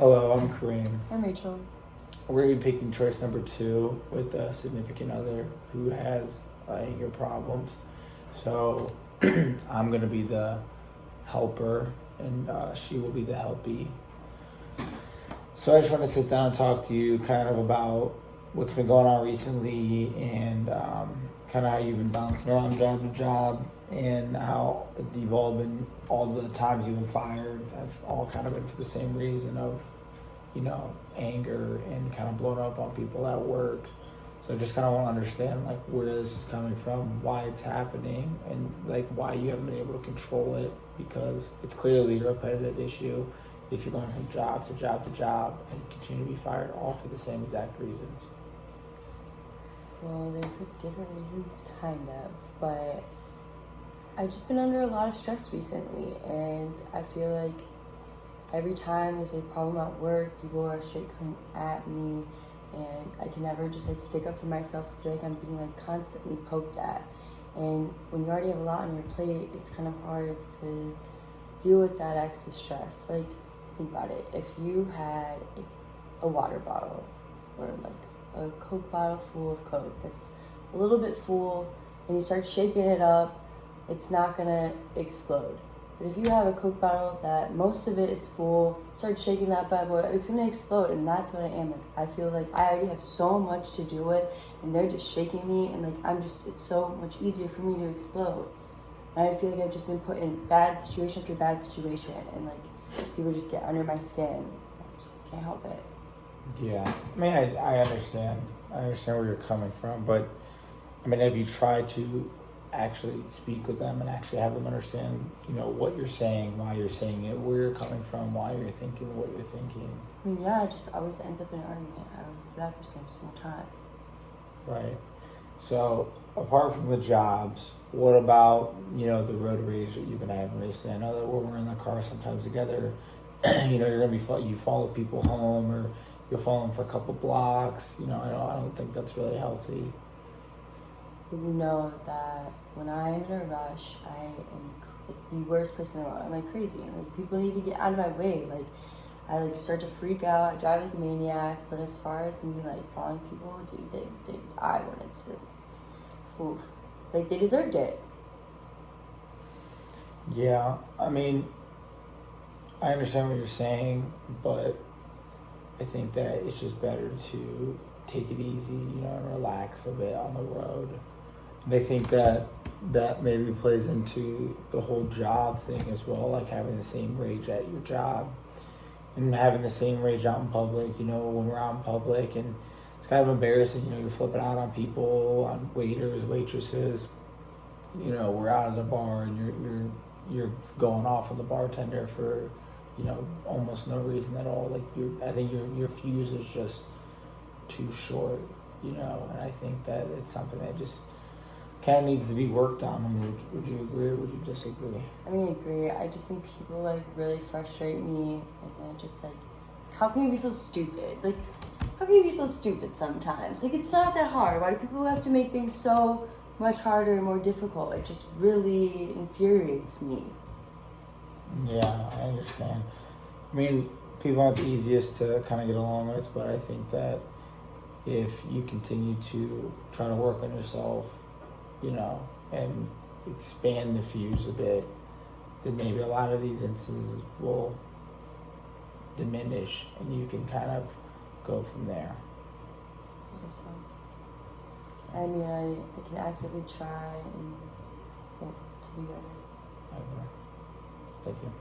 Hello, I'm Kareem. I'm Rachel. We're going to be picking choice number 2 with a significant other who has anger problems. So I'm going to be the helper and she will be the helpee. So I just want to sit down and talk to you kind of about what's been going on recently and kind of how you've been bouncing around job to job and how you've all been, all the times you've been fired have all kind of been for the same reason of, anger and kind of blowing up on people at work. So I just kind of want to understand like where this is coming from, why it's happening, and like why you haven't been able to control it, because it's clearly a repetitive issue if you're going from job to job to job and you continue to be fired all for the same exact reasons. Well, they're for different reasons, kind of, but I've just been under a lot of stress recently, and I feel like every time there's a problem at work, people are straight coming at me, and I can never just like stick up for myself. I feel like I'm being like constantly poked at, and when you already have a lot on your plate, it's kind of hard to deal with that extra stress. Like, think about it. If you had a water bottle or like a Coke bottle full of Coke that's a little bit full, and you start shaking it up, it's not gonna explode. But if you have a Coke bottle that most of it is full, start shaking that bad boy, it's gonna explode. And that's what I am. Like, I feel like I already have so much to deal with, and they're just shaking me, and like it's so much easier for me to explode. And I feel like I've just been put in bad situation after bad situation, and like people just get under my skin. I just can't help it. Yeah, I mean, I understand. I understand where you're coming from, but I mean, have you tried to actually speak with them and actually have them understand, what you're saying, why you're saying it, where you're coming from, why you're thinking what you're thinking? I mean, yeah, it just always ends up in an argument. I don't for that for some time. Right. So, apart from the jobs, what about, the road rage that you've been having recently? I know that when we're in the car sometimes together, you're going to be, you follow people home or you'll follow them for a couple blocks. I don't think that's really healthy. But you know that when I'm in a rush, I am like the worst person in the world. I'm like crazy, and like people need to get out of my way. Like I like start to freak out. I drive like a maniac. But as far as me like following people, dude, I wanted to. Oof, like they deserved it. Yeah, I mean, I understand what you're saying, but I think that it's just better to take it easy, and relax a bit on the road. And I think that maybe plays into the whole job thing as well, like having the same rage at your job and having the same rage out in public, when we're out in public, and it's kind of embarrassing, you're flipping out on people, on waiters, waitresses, we're out at the bar and you're going off on the bartender for, almost no reason at all. Like I think your fuse is just too short, and I think that it's something that just kind of needs to be worked on. I mean, would you agree or would you disagree? I mean, I agree. I just think people like really frustrate me, and they're just like, how can you be so stupid? Like, how can you be so stupid sometimes? Like, it's not that hard. Why do people have to make things so much harder and more difficult? It just really infuriates me. Yeah, I understand. I mean, people aren't the easiest to kind of get along with, but I think that if you continue to try to work on yourself, and expand the fuse a bit, then maybe a lot of these instances will diminish and you can kind of go from there. Yeah, so, I mean, I can actively try and hope to be better. Thank you.